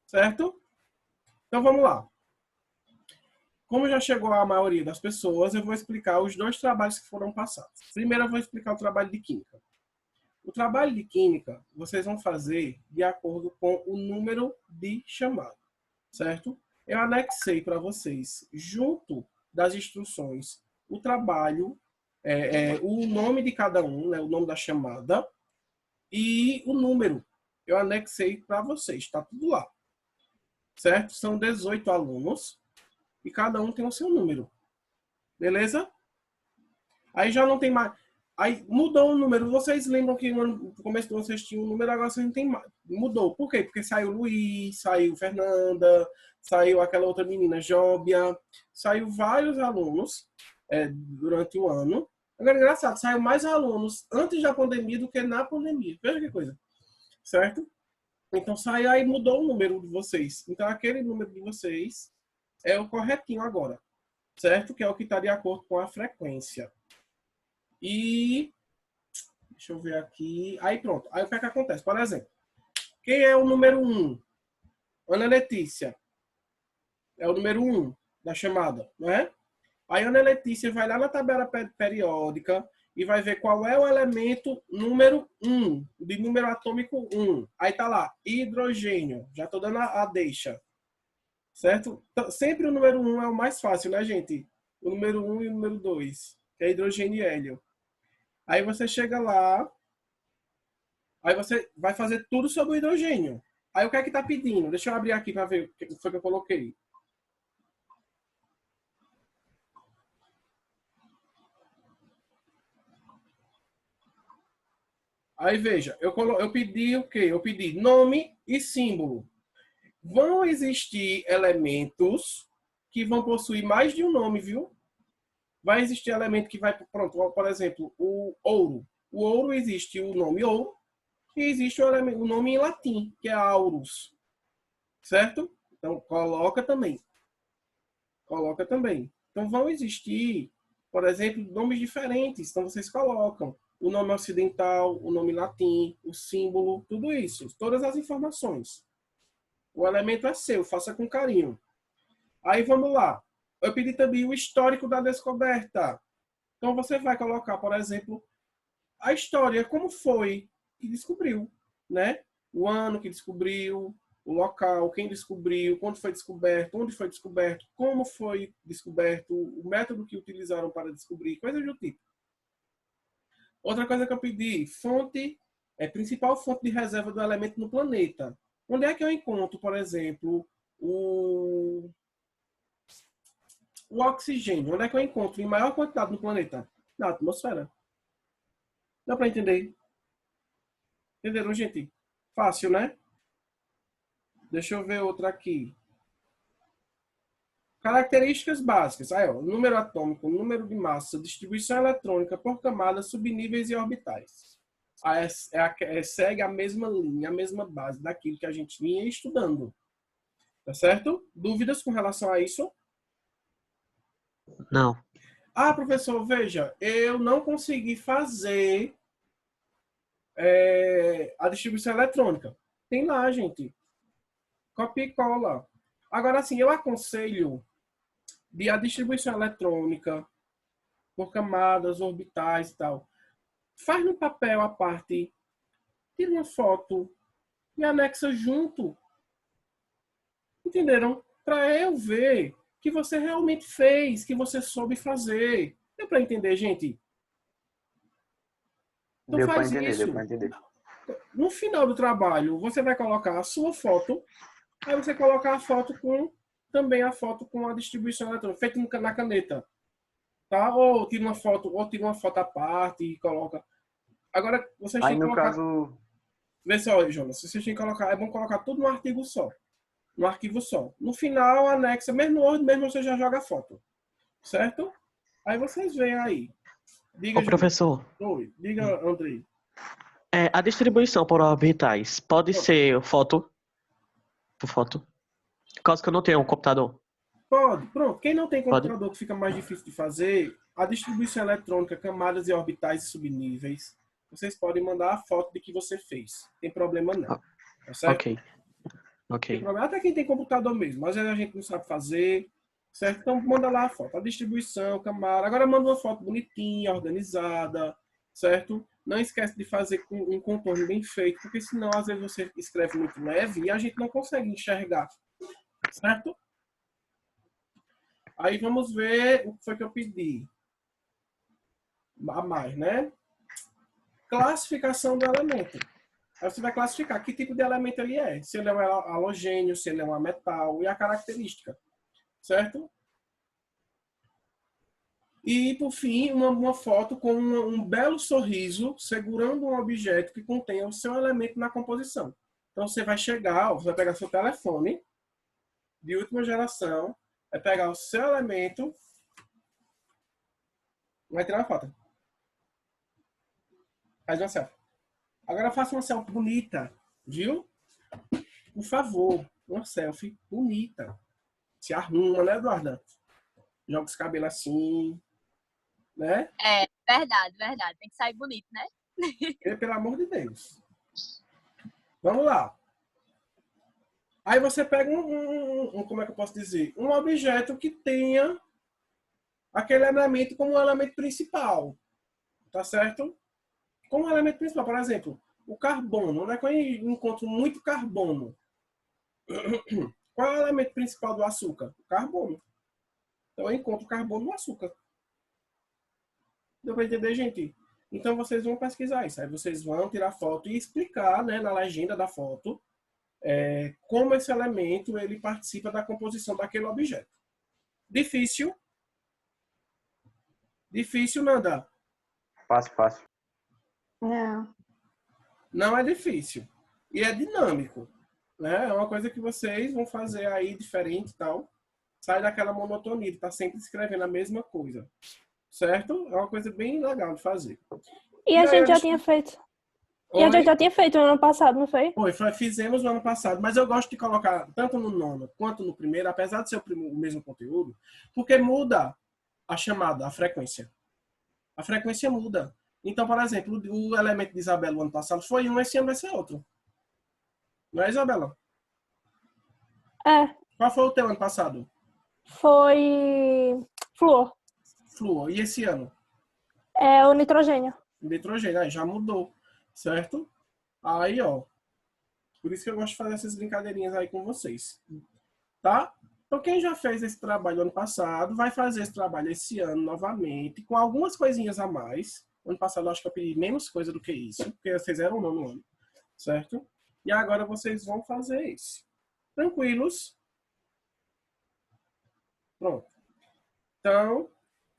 certo? Então vamos lá. Como já chegou a maioria das pessoas, eu vou explicar os dois trabalhos que foram passados. Primeiro eu vou explicar o trabalho de química. O trabalho de química, vocês vão fazer de acordo com o número de chamada, certo? Eu anexei para vocês, junto das instruções, o trabalho, o nome de cada um, né, o nome da chamada, e o número. Eu anexei para vocês, está tudo lá. Certo? São 18 alunos e cada um tem o seu número. Beleza? Aí já não tem mais... Aí mudou o número. Vocês lembram que no começo vocês tinham um número, agora vocês não tem mais. Mudou. Por quê? Porque saiu Luiz, saiu Fernanda, saiu aquela outra menina, Jóbia, saiu vários alunos durante o ano. Agora, engraçado, saiu mais alunos antes da pandemia do que na pandemia. Veja que coisa. Certo? Então, saiu aí, mudou o número de vocês. Então, aquele número de vocês é o corretinho agora. Certo? Que é o que está de acordo com a frequência. E... Deixa eu ver aqui. Aí, pronto. Aí, o que é que acontece? Por exemplo, quem é o número 1? Ana Letícia. É o número 1 da chamada, não é? Aí, Ana Letícia vai lá na tabela periódica e vai ver qual é o elemento número 1, de número atômico 1. Aí tá lá, hidrogênio. Já tô dando a deixa. Certo? Então, sempre o número 1 é o mais fácil, né, gente? O número 1 e o número 2, que é hidrogênio e hélio. Aí você chega lá, aí você vai fazer tudo sobre o hidrogênio. Aí o que é que tá pedindo? Deixa eu abrir aqui para ver o que foi que eu coloquei. Aí veja, eu pedi o quê? Eu pedi nome e símbolo. Vão existir elementos que vão possuir mais de um nome, viu? Vai existir elemento que vai, pronto, por exemplo, o ouro. O ouro existe o nome ouro e existe o nome em latim, que é aurus. Certo? Então, coloca também. Coloca também. Então, vão existir, por exemplo, nomes diferentes. Então, vocês colocam o nome ocidental, o nome latim, o símbolo, tudo isso. Todas as informações. O elemento é seu, faça com carinho. Aí, vamos lá. Eu pedi também o histórico da descoberta. Então, você vai colocar, por exemplo, a história, como foi que descobriu, né? O ano que descobriu, o local, quem descobriu, quando foi descoberto, onde foi descoberto, como foi descoberto, o método que utilizaram para descobrir, coisas do tipo. Outra coisa que eu pedi, fonte, principal fonte de reserva do elemento no planeta. Onde é que eu encontro, por exemplo, o oxigênio? Onde é que eu encontro em maior quantidade no planeta? Na atmosfera. Dá para entender? Entenderam, gente? Fácil, né? Deixa eu ver outra aqui. Características básicas. Aí, ó, número atômico, número de massa, distribuição eletrônica por camadas, subníveis e orbitais. Aí segue a mesma linha, a mesma base daquilo que a gente vinha estudando. Tá certo? Dúvidas com relação a isso? Não. Ah, professor, veja, eu não consegui fazer a distribuição eletrônica. Tem lá, gente. Copia e cola. Agora, assim, eu aconselho de a distribuição eletrônica por camadas, orbitais e tal. Faz no papel a parte, tira uma foto e anexa junto. Entenderam? Para eu ver que você realmente fez, que você soube fazer. Deu para entender, gente? Então Deu para faz entender, isso. deu para entender. No final do trabalho, você vai colocar a sua foto, aí você coloca a foto com também a foto com a distribuição eletrônica, feita na caneta. Tá? Ou tira uma foto à parte e coloca. Agora, vocês Aí têm que no colocar. caso, Vê só, Jonas, vocês têm que colocar. É bom colocar tudo no artigo só. No arquivo só. No final, anexa, mesmo hoje, mesmo você já joga a foto. Certo? Aí vocês veem aí. Diga, Ô, professor, Oi, diga, Andrei. a distribuição por orbitais pode ser foto por foto? Por causa que eu não tenho um computador. Pode, pronto. Quem não tem Pode? computador que fica mais difícil de fazer, a distribuição eletrônica, camadas e orbitais e subníveis, vocês podem mandar a foto de que você fez. Não tem problema não. Tá certo? Ok. Ok. Até quem tem computador mesmo, mas a gente não sabe fazer, certo? Então manda lá a foto, a distribuição, camada. Agora manda uma foto bonitinha, organizada, certo? Não esquece de fazer com um contorno bem feito, porque senão às vezes você escreve muito leve e a gente não consegue enxergar, certo? Aí vamos ver o que foi que eu pedi a mais, né? Classificação do elemento. Aí você vai classificar que tipo de elemento ele é. Se ele é um halogênio, se ele é um metal e a característica, certo? E, por fim, uma foto com um belo sorriso segurando um objeto que contenha o seu elemento na composição. Então, você vai chegar, você vai pegar seu telefone de última geração, vai pegar o seu elemento, vai tirar uma foto. Faz uma selfie. Agora faça uma selfie bonita, viu? Por favor, uma selfie bonita. Se arruma, né, Eduarda? Joga os cabelos assim, né? É, verdade, verdade. Tem que sair bonito, né? E, pelo amor de Deus. Vamos lá. Aí você pega como é que eu posso dizer? Um objeto que tenha aquele elemento como um elemento principal. Tá certo? Como um elemento principal. Por exemplo, o carbono. Onde é que eu encontro muito carbono? Qual é o elemento principal do açúcar? O carbono. Então eu encontro carbono no açúcar. Deu para entender, gente? Então vocês vão pesquisar isso. Aí vocês vão tirar foto e explicar, né, na legenda da foto, como esse elemento ele participa da composição daquele objeto. Difícil? Difícil, Nanda? Fácil, fácil. Não. Não é difícil. E é dinâmico. Né? É uma coisa que vocês vão fazer aí diferente e tal. Sai daquela monotonia de estar sempre escrevendo a mesma coisa. Certo? É uma coisa bem legal de fazer. E a gente já tinha feito. E a gente já tinha feito no ano passado, não foi? Fizemos no ano passado, mas eu gosto de colocar tanto no nono quanto no primeiro, apesar de ser o mesmo conteúdo, porque muda a chamada, a frequência. A frequência muda. Então, por exemplo, o elemento de Isabela no ano passado foi um, esse ano vai ser outro. Não é, Isabela? É. Qual foi o teu ano passado? Foi flúor. Flúor. E esse ano? É o nitrogênio. Nitrogênio. Aí já mudou. Certo? Aí, ó. Por isso que eu gosto de fazer essas brincadeirinhas aí com vocês. Tá? Então, quem já fez esse trabalho ano passado, vai fazer esse trabalho esse ano novamente, com algumas coisinhas a mais. Ano passado, eu acho que eu pedi menos coisa do que isso, porque vocês eram no ano. Certo? E agora vocês vão fazer isso. Tranquilos? Pronto. Então,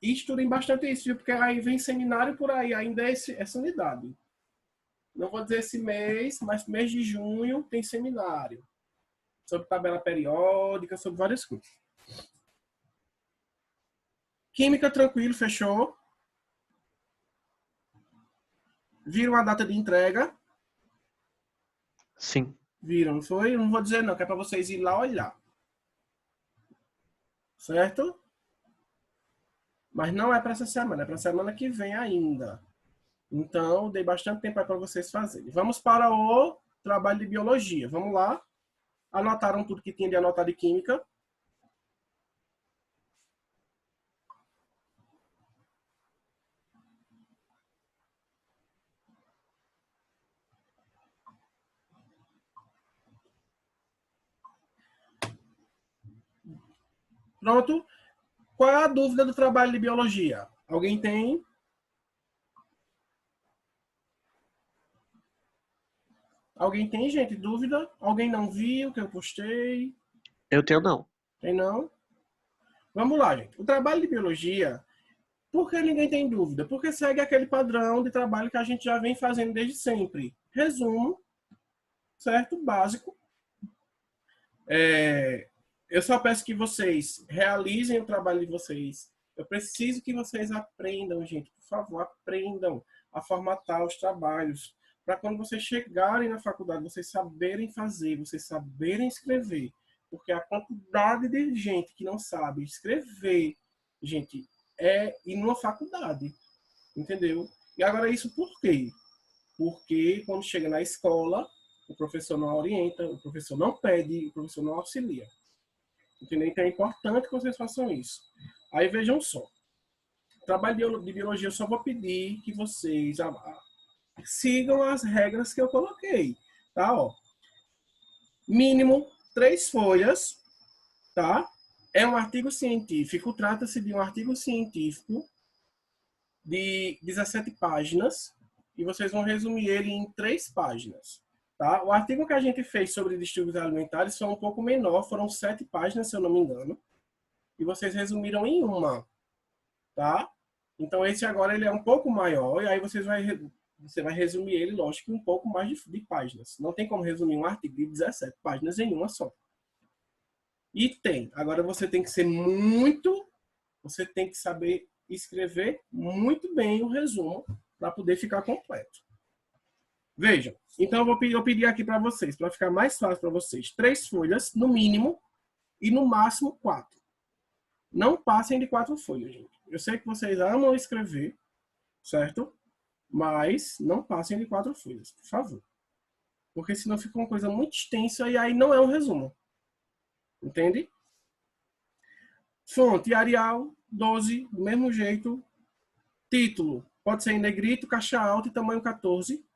estudem bastante isso, viu? Porque aí vem seminário por aí, ainda é essa unidade. Não vou dizer esse mês, mas mês de junho tem seminário. Sobre tabela periódica, sobre várias coisas. Química, tranquilo, fechou. Viram a data de entrega? Sim. Viram, não foi? Não vou dizer não, que é para vocês ir lá olhar. Certo? Mas não é para essa semana, é para a semana que vem ainda. Então, dei bastante tempo para vocês fazerem. Vamos para o trabalho de biologia. Vamos lá. Anotaram tudo que tinha de anotar de química? Pronto. Qual é a dúvida do trabalho de biologia? Alguém tem? Alguém tem, gente? Dúvida? Alguém não viu que eu postei? Eu tenho não. Tem não? Vamos lá, gente. O trabalho de biologia, por que ninguém tem dúvida? Porque segue aquele padrão de trabalho que a gente já vem fazendo desde sempre. Resumo, certo? Básico. Eu só peço que vocês realizem o trabalho de vocês. Eu preciso que vocês aprendam, gente. Por favor, aprendam a formatar os trabalhos. Para quando vocês chegarem na faculdade, vocês saberem fazer, vocês saberem escrever. Porque a quantidade de gente que não sabe escrever, gente, é ir numa faculdade. Entendeu? E agora isso por quê? Porque quando chega na escola, o professor não orienta, o professor não pede, o professor não auxilia. Entendeu? Então é importante que vocês façam isso. Aí vejam só. Trabalho de biologia, eu só vou pedir que vocês sigam as regras que eu coloquei. Tá? Ó. Mínimo 3 folhas. Tá? É um artigo científico. Trata-se de um artigo científico de 17 páginas. E vocês vão resumir ele em 3 páginas. Tá? O artigo que a gente fez sobre distúrbios alimentares foi um pouco menor, foram 7 páginas, se eu não me engano. E vocês resumiram em uma. Tá? Então, esse agora ele é um pouco maior, e aí você vai resumir ele, lógico, em um pouco mais de páginas. Não tem como resumir um artigo de 17 páginas em uma só. E tem. Agora você tem que ser você tem que saber escrever muito bem o resumo para poder ficar completo. Vejam, então eu pedi aqui para vocês, para ficar mais fácil para vocês, 3 folhas, no mínimo, e no máximo 4. Não passem de 4 folhas, gente. Eu sei que vocês amam escrever, certo? Mas não passem de 4 folhas, por favor. Porque senão fica uma coisa muito extensa e aí não é um resumo. Entende? Fonte Arial, 12, do mesmo jeito. Título, pode ser em negrito, caixa alta e tamanho 14.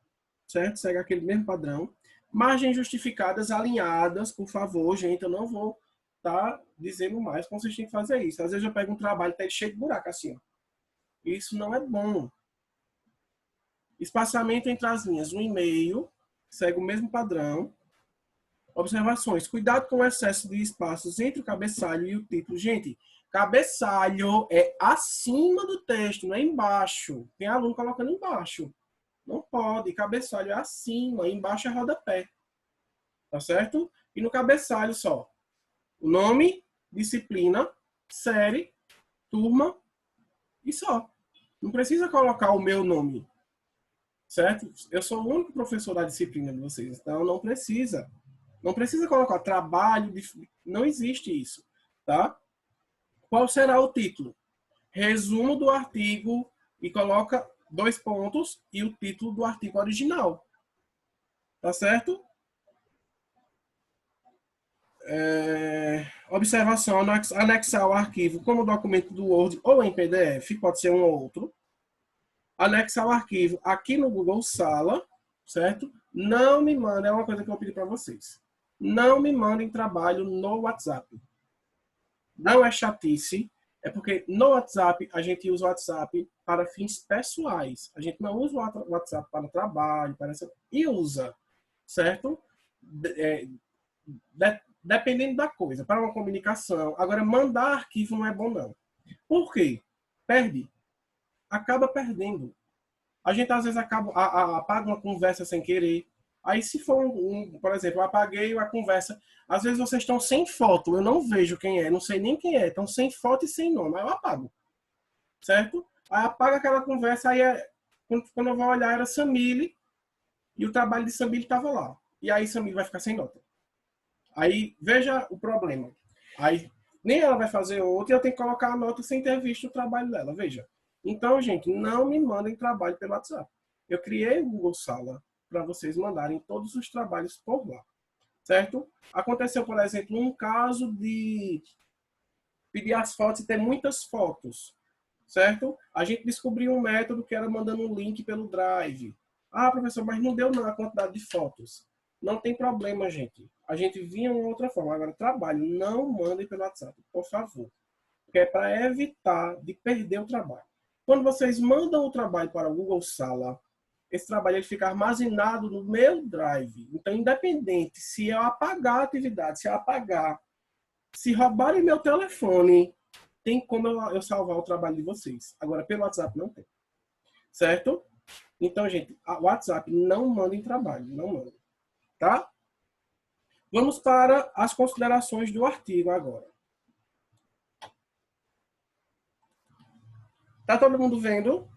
Certo? Segue aquele mesmo padrão. Margens justificadas, alinhadas, por favor, gente. Eu não vou estar dizendo mais como vocês têm que fazer isso. Às vezes eu pego um trabalho e tá cheio de buraco assim. Ó. Isso não é bom. Espaçamento entre as linhas, 1,5. Segue o mesmo padrão. Observações. Cuidado com o excesso de espaços entre o cabeçalho e o título. Gente, cabeçalho é acima do texto, não é embaixo. Tem aluno colocando embaixo. Não pode. Cabeçalho é acima, embaixo é rodapé. Tá certo? E no cabeçalho só. O nome, disciplina, série, turma e só. Não precisa colocar o meu nome. Certo? Eu sou o único professor da disciplina de vocês. Então não precisa. Não precisa colocar trabalho. Não existe isso. Tá? Qual será o título? Resumo do artigo e coloca 2 pontos e o título do artigo original. Tá certo? Observação, anexar o arquivo como documento do Word ou em PDF, pode ser um ou outro. Anexar o arquivo aqui no Google Sala, certo? Não me mandem, é uma coisa que eu pedi para vocês. Não me mandem trabalho no WhatsApp. Não é chatice. É porque no WhatsApp, a gente usa o WhatsApp para fins pessoais. A gente não usa o WhatsApp para trabalho, e usa, certo? Dependendo da coisa, para uma comunicação. Agora, mandar arquivo não é bom, não. Por quê? Perde. Acaba perdendo. A gente, às vezes, apaga uma conversa sem querer. Aí, se for, por exemplo, eu apaguei a conversa. Às vezes, vocês estão sem foto. Eu não vejo quem é, não sei nem quem é. Estão sem foto e sem nome. Aí eu apago. Certo? Aí apaga aquela conversa. Aí, quando eu vou olhar, era Samile. E o trabalho de Samile estava lá. E aí, Samile vai ficar sem nota. Aí, veja o problema. Aí, nem ela vai fazer outra e eu tenho que colocar a nota sem ter visto o trabalho dela. Veja. Então, gente, não me mandem trabalho pelo WhatsApp. Eu criei o Google Sala para vocês mandarem todos os trabalhos por lá. Certo? Aconteceu, por exemplo, um caso de pedir as fotos e ter muitas fotos. Certo? A gente descobriu um método que era mandando um link pelo Drive. Ah, professor, mas não deu não a quantidade de fotos. Não tem problema, gente. A gente vinha uma outra forma. Agora, trabalho, não mandem pelo WhatsApp, por favor. Porque é para evitar de perder o trabalho. Quando vocês mandam o trabalho para o Google Sala, esse trabalho ele fica armazenado no meu Drive. Então, independente se eu apagar a atividade, se roubarem meu telefone, tem como eu salvar o trabalho de vocês. Agora, pelo WhatsApp não tem. Certo? Então, gente, o WhatsApp não manda em trabalho. Não manda. Tá? Vamos para as considerações do artigo agora. Tá todo mundo vendo?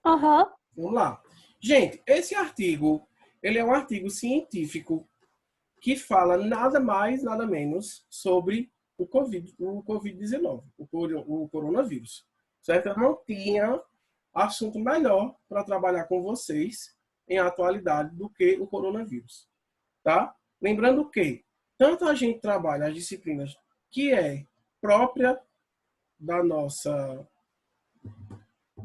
Aham. Vamos lá. Gente, esse artigo, ele é um artigo científico que fala nada mais, nada menos sobre o Covid-19, o coronavírus. Certo? Eu não tinha assunto melhor para trabalhar com vocês em atualidade do que o coronavírus, tá? Lembrando que tanto a gente trabalha as disciplinas que é própria do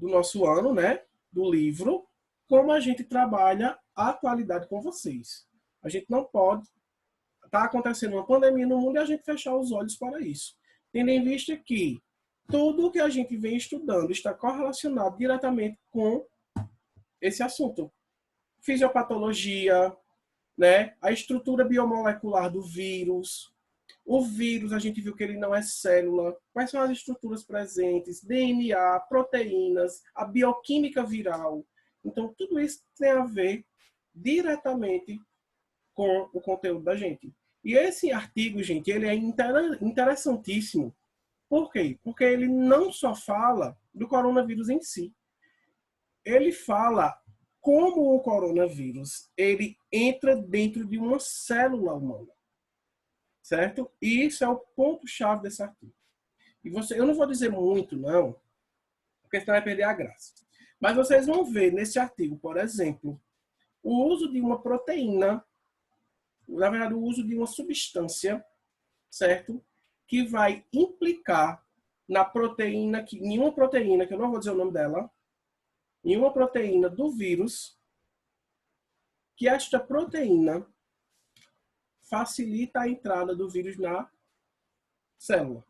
nosso ano, né, do livro, como a gente trabalha a atualidade com vocês. A gente não pode estar acontecendo uma pandemia no mundo e a gente fechar os olhos para isso. Tendo em vista que tudo o que a gente vem estudando está correlacionado diretamente com esse assunto. Fisiopatologia, né? A estrutura biomolecular do vírus. O vírus, a gente viu que ele não é célula. Quais são as estruturas presentes? DNA, proteínas, a bioquímica viral. Então, tudo isso tem a ver diretamente com o conteúdo da gente. E esse artigo, gente, ele é interessantíssimo. Por quê? Porque ele não só fala do coronavírus em si. Ele fala como o coronavírus ele entra dentro de uma célula humana. Certo? E isso é o ponto-chave desse artigo. E eu não vou dizer muito, não, porque senão vai perder a graça. Mas vocês vão ver nesse artigo, por exemplo, o uso de uma proteína, na verdade, o uso de uma substância, certo? Que vai implicar na proteína, em uma proteína, que eu não vou dizer o nome dela, em uma proteína do vírus, que esta proteína facilita a entrada do vírus na célula.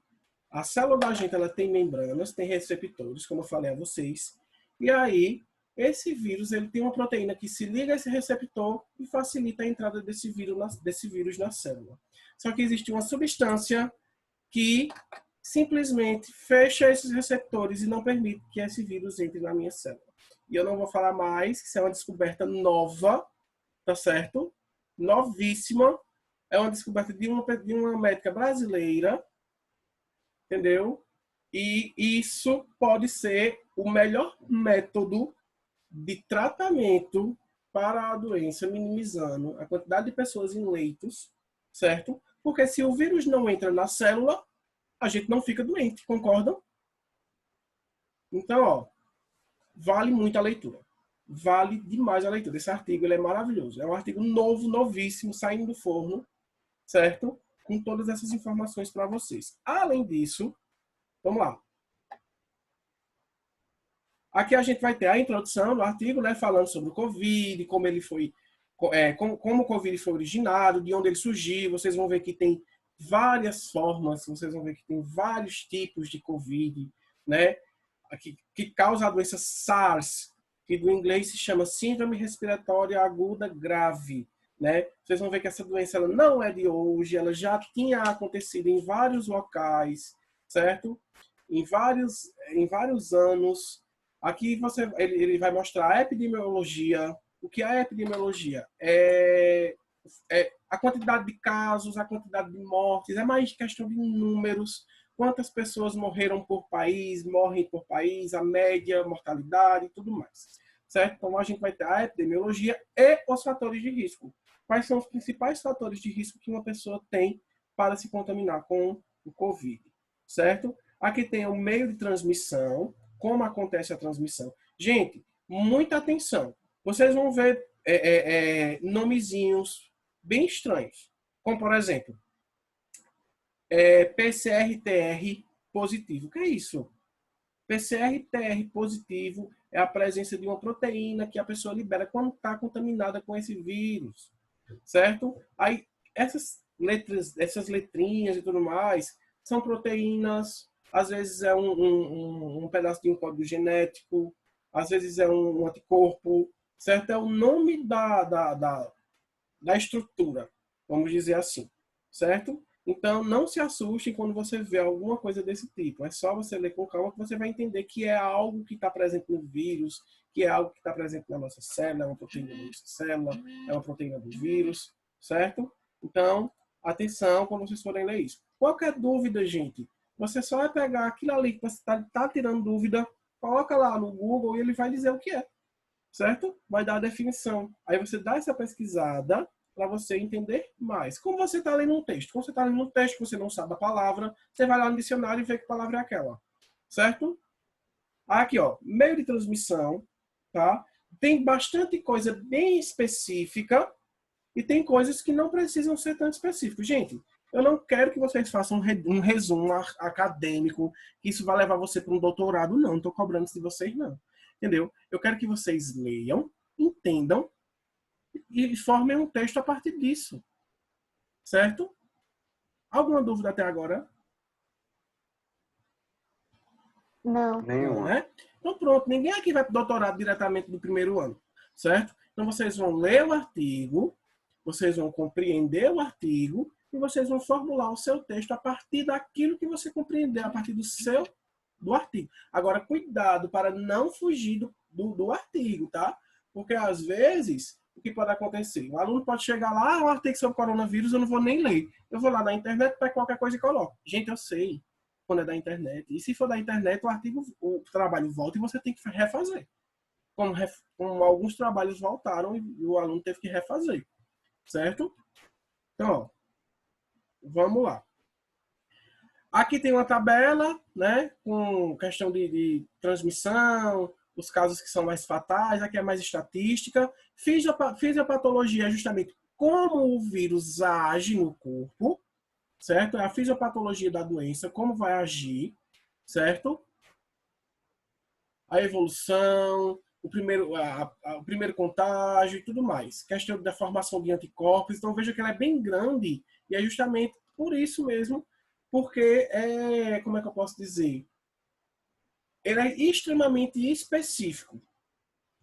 A célula da gente ela tem membranas, tem receptores, como eu falei a vocês, e aí esse vírus ele tem uma proteína que se liga a esse receptor e facilita a entrada desse vírus na célula. Só que existe uma substância que simplesmente fecha esses receptores e não permite que esse vírus entre na minha célula. E eu não vou falar mais, isso é uma descoberta nova, tá certo? Novíssima. É uma descoberta de uma médica brasileira, entendeu? E isso pode ser o melhor método de tratamento para a doença, minimizando a quantidade de pessoas em leitos, certo? Porque se o vírus não entra na célula, a gente não fica doente, concordam? Então, ó, vale muito a leitura. Vale demais a leitura. Esse artigo ele é maravilhoso. É um artigo novo, novíssimo, saindo do forno, certo? Com todas essas informações para vocês. Além disso, vamos lá. Aqui a gente vai ter a introdução do artigo, né, falando sobre o Covid, como ele foi, como o Covid foi originado, de onde ele surgiu. Vocês vão ver que tem várias formas, vocês vão ver que tem vários tipos de Covid, né, que causa a doença SARS, que do inglês se chama Síndrome Respiratória Aguda Grave, né? Vocês vão ver que essa doença ela não é de hoje, ela já tinha acontecido em vários locais, certo? Em vários anos. Aqui ele vai mostrar a epidemiologia. O que é a epidemiologia? É a quantidade de casos, a quantidade de mortes, é mais questão de números. Quantas pessoas morreram por país, morrem por país, a média, mortalidade e tudo mais. Certo? Então, a gente vai ter a epidemiologia e os fatores de risco. Quais são os principais fatores de risco que uma pessoa tem para se contaminar com o Covid? Certo? Aqui tem o meio de transmissão, como acontece a transmissão. Gente, muita atenção. Vocês vão ver nomezinhos bem estranhos. Como, por exemplo, PCR-TR positivo. O que é isso? PCR-TR positivo é a presença de uma proteína que a pessoa libera quando está contaminada com esse vírus. Certo? Aí, essas letrinhas e tudo mais, são proteínas, às vezes é um pedaço de um código genético, às vezes é um anticorpo, certo? É o nome da estrutura, vamos dizer assim, certo? Então, não se assustem quando você vê alguma coisa desse tipo. É só você ler com calma que você vai entender que é algo que está presente no vírus, que é algo que está presente na nossa célula, é uma proteína da nossa célula, é uma proteína do vírus, certo? Então, atenção quando vocês forem ler isso. Qualquer dúvida, gente, você só vai pegar aquilo ali que você está tirando dúvida, coloca lá no Google e ele vai dizer o que é, certo? Vai dar a definição. Aí você dá essa pesquisada para você entender mais. Como você está lendo um texto. Quando você está lendo um texto que você não sabe a palavra, você vai lá no dicionário e vê que palavra é aquela. Certo? Aqui, ó, meio de transmissão, tá? tem bastante coisa bem específica e tem coisas que não precisam ser tão específicas. Gente, eu não quero que vocês façam um resumo acadêmico, que isso vai levar você para um doutorado. Não estou cobrando isso de vocês, não. Entendeu? Eu quero que vocês leiam, entendam e formem um texto a partir disso. Certo? Alguma dúvida até agora? Não. Não, né? Então pronto, ninguém aqui vai para o doutorado diretamente do primeiro ano. Certo? Então vocês vão ler o artigo, vocês vão compreender o artigo e vocês vão formular o seu texto a partir daquilo que você compreender, a partir do artigo. Agora, cuidado para não fugir do artigo, tá? Porque, às vezes, o que pode acontecer? O aluno pode chegar lá, um artigo sobre coronavírus, eu não vou nem ler. Eu vou lá na internet, pego qualquer coisa e coloco. Gente, eu sei quando é da internet. E se for da internet, o trabalho volta e você tem que refazer. Como alguns trabalhos voltaram e o aluno teve que refazer. Certo? Então, ó, vamos lá. Aqui tem uma tabela, né, com questão de transmissão, os casos que são mais fatais, aqui é mais estatística. Fisiopatologia é justamente como o vírus age no corpo, certo? É a fisiopatologia da doença, como vai agir, certo? A evolução, o primeiro contágio e tudo mais. Questão da formação de anticorpos. Então, veja que ela é bem grande e é justamente por isso mesmo, porque como é que eu posso dizer? Ele é extremamente específico,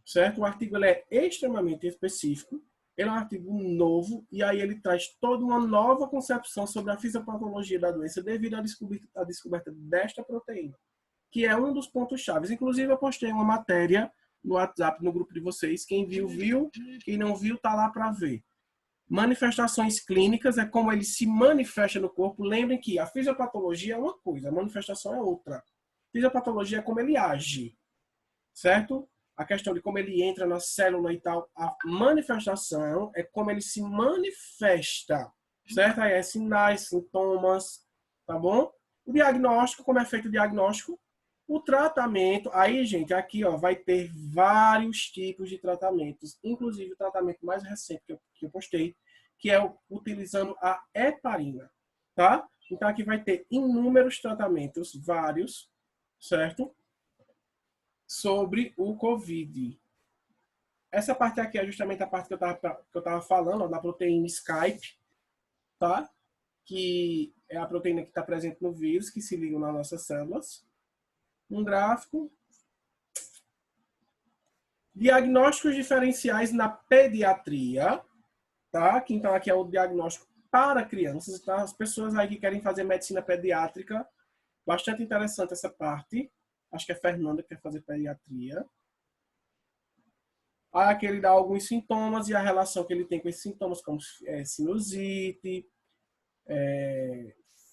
certo? O artigo ele é extremamente específico, ele é um artigo novo e aí ele traz toda uma nova concepção sobre a fisiopatologia da doença devido à descoberta desta proteína, que é um dos pontos chaves. Inclusive, eu postei uma matéria no WhatsApp, no grupo de vocês. Quem viu, viu. Quem não viu, tá lá para ver. Manifestações clínicas é como ele se manifesta no corpo. Lembrem que a fisiopatologia é uma coisa, a manifestação é outra. Fisiopatologia é como ele age, certo? A questão de como ele entra na célula e tal. A manifestação é como ele se manifesta, certo? Aí é sinais, sintomas, tá bom? O diagnóstico, como é feito o diagnóstico? O tratamento, aí, gente, aqui ó, vai ter vários tipos de tratamentos, inclusive o tratamento mais recente que eu postei, que é utilizando a heparina, tá? Então, aqui vai ter inúmeros tratamentos, vários, certo? Sobre o COVID. Essa parte aqui é justamente a parte que eu tava falando, ó, da proteína Skype, tá? Que é a proteína que está presente no vírus, que se liga nas nossas células. Um gráfico. Diagnósticos diferenciais na pediatria, tá? Que então aqui é o diagnóstico para crianças, tá? As pessoas aí que querem fazer medicina pediátrica, bastante interessante essa parte. Acho que é a Fernanda que quer fazer pediatria. Aí aqui ele dá alguns sintomas e a relação que ele tem com esses sintomas, como sinusite,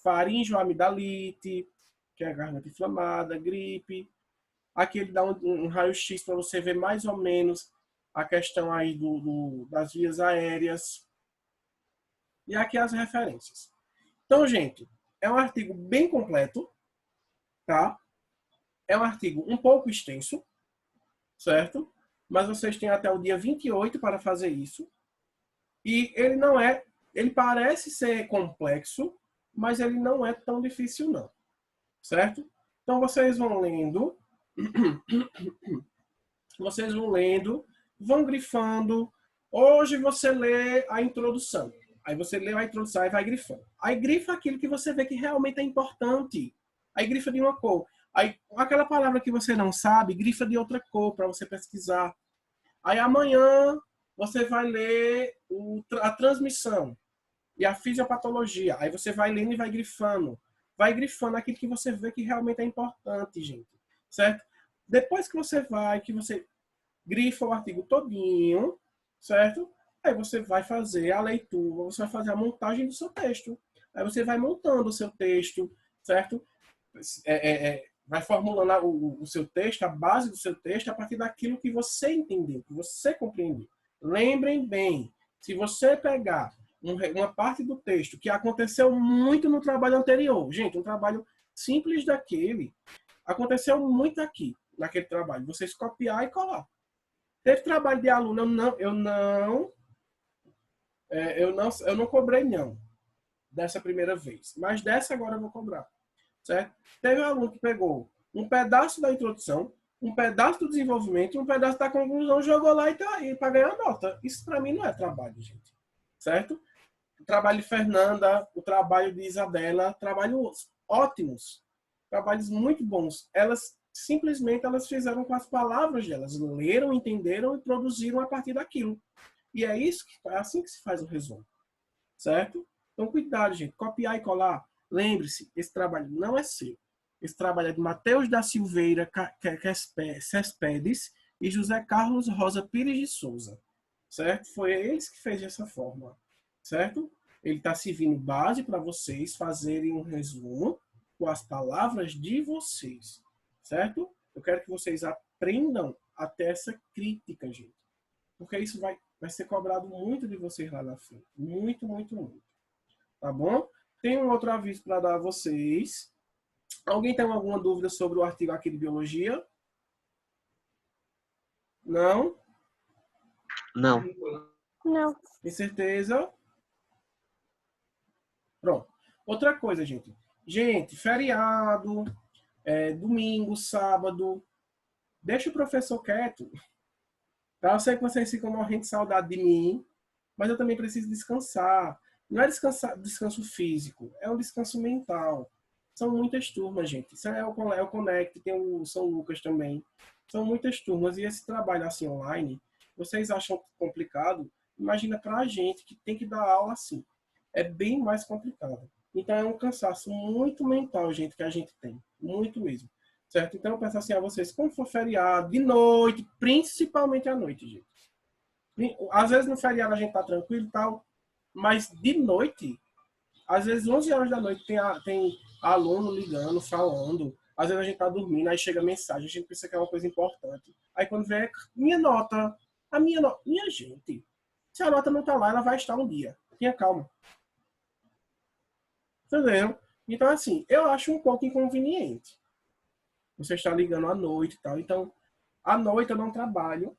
faringoamidalite, que é a garganta inflamada, gripe. Aqui ele dá um raio-x para você ver mais ou menos a questão aí das vias aéreas. E aqui as referências. Então, gente, é um artigo bem completo, tá? É um artigo um pouco extenso, certo? Mas vocês têm até o dia 28 para fazer isso. E ele parece ser complexo, mas ele não é tão difícil não, certo? Então vocês vão lendo, vão grifando. Hoje você lê a introdução. Aí você lê a introdução e vai grifando. Aí grifa aquilo que você vê que realmente é importante. Aí grifa de uma cor. Aí aquela palavra que você não sabe, grifa de outra cor para você pesquisar. Aí amanhã você vai ler a transmissão e a fisiopatologia. Aí você vai lendo e vai grifando. Vai grifando aquilo que você vê que realmente é importante, gente. Certo? Depois que você grifa o artigo todinho, certo? Aí você vai fazer a leitura, você vai fazer a montagem do seu texto. Aí você vai montando o seu texto, certo? Vai formulando o seu texto, a base do seu texto, a partir daquilo que você entendeu, que você compreendeu. Lembrem bem, se você pegar uma parte do texto que aconteceu muito no trabalho anterior, gente, um trabalho simples daquele, aconteceu muito aqui, naquele trabalho, vocês copiar e colar. Teve trabalho de aluno, eu não cobrei não dessa primeira vez, mas dessa agora eu vou cobrar, certo? Teve um aluno que pegou um pedaço da introdução, um pedaço do desenvolvimento, um pedaço da conclusão, jogou lá e tá aí para ganhar nota. Isso para mim não é trabalho, gente, certo? O trabalho de Fernanda, o trabalho de Isabela, trabalhos ótimos, trabalhos muito bons. Elas simplesmente fizeram com as palavras delas, leram, entenderam e produziram a partir daquilo. E é assim que se faz o resumo, certo? Então, cuidado, gente. Copiar e colar. Lembre-se, esse trabalho não é seu. Esse trabalho é de Matheus da Silveira Cespedes e José Carlos Rosa Pires de Souza, certo? Foi eles que fez dessa forma, certo? Ele está servindo base para vocês fazerem um resumo com as palavras de vocês, certo? Eu quero que vocês aprendam até essa crítica, gente. Porque isso vai ser cobrado muito de vocês lá na frente. Muito, muito, muito. Tá bom? Tem um outro aviso para dar a vocês. Alguém tem alguma dúvida sobre o artigo aqui de biologia? Não? Não. Não. Tem certeza? Pronto. Outra coisa, gente. Gente, feriado, domingo, sábado, deixa o professor quieto. Tá? Eu sei que vocês ficam morrendo de saudade de mim, mas eu também preciso descansar. Não é descanso físico, é um descanso mental. São muitas turmas, gente. Isso é o Connect, tem o São Lucas também. São muitas turmas. E esse trabalho assim online, vocês acham complicado? Imagina para a gente que tem que dar aula assim. É bem mais complicado. Então é um cansaço muito mental, gente, que a gente tem. Muito mesmo. Certo? Então eu peço assim a vocês, quando for feriado, de noite, principalmente à noite, gente. Às vezes no feriado a gente tá tranquilo e tal, mas de noite, às vezes 11 horas da noite tem aluno ligando, falando. Às vezes a gente tá dormindo, aí chega mensagem, a gente pensa que é uma coisa importante. Aí quando vem minha nota, minha gente, se a nota não tá lá, ela vai estar um dia. Tenha calma. Entendeu? Então assim, eu acho um pouco inconveniente. Você está ligando à noite e tal. Então, à noite eu não trabalho,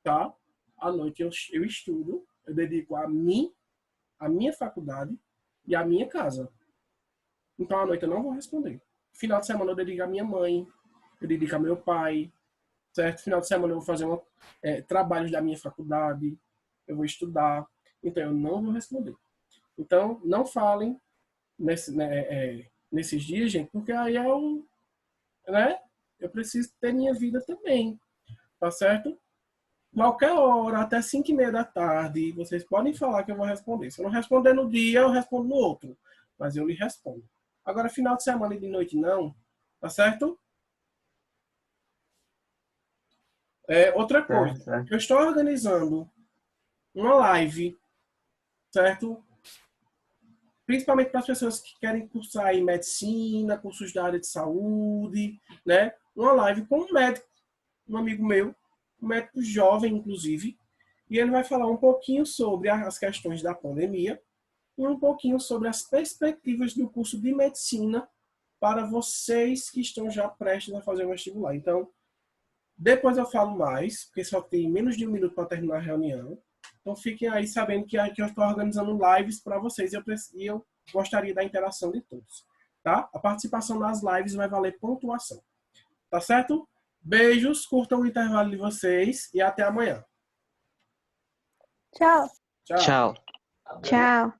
tá? À noite eu estudo, eu dedico a mim, a minha faculdade e a minha casa. Então, à noite eu não vou responder. Final de semana eu dedico a minha mãe, eu dedico a meu pai, certo? Final de semana eu vou fazer trabalhos da minha faculdade, eu vou estudar. Então, eu não vou responder. Então, não falem nesses dias, gente, porque aí né? Eu preciso ter minha vida também, tá certo? Qualquer hora, até 5h30 da tarde, vocês podem falar que eu vou responder. Se eu não responder no dia, eu respondo no outro. Mas eu lhe respondo. Agora, final de semana e de noite, não. Tá certo? Outra coisa. Certo. Eu estou organizando uma live, certo? Principalmente para as pessoas que querem cursar em medicina, cursos da área de saúde, né? Uma live com um médico, um amigo meu, um médico jovem, inclusive, e ele vai falar um pouquinho sobre as questões da pandemia e um pouquinho sobre as perspectivas do curso de medicina para vocês que estão já prestes a fazer o vestibular. Então, depois eu falo mais, porque só tem menos de 1 minuto para terminar a reunião. Então, fiquem aí sabendo que eu estou organizando lives para vocês e eu gostaria da interação de todos. Tá? A participação nas lives vai valer pontuação. Tá certo? Beijos, curtam o intervalo de vocês e até amanhã. Tchau. Tchau. Tchau. Tchau.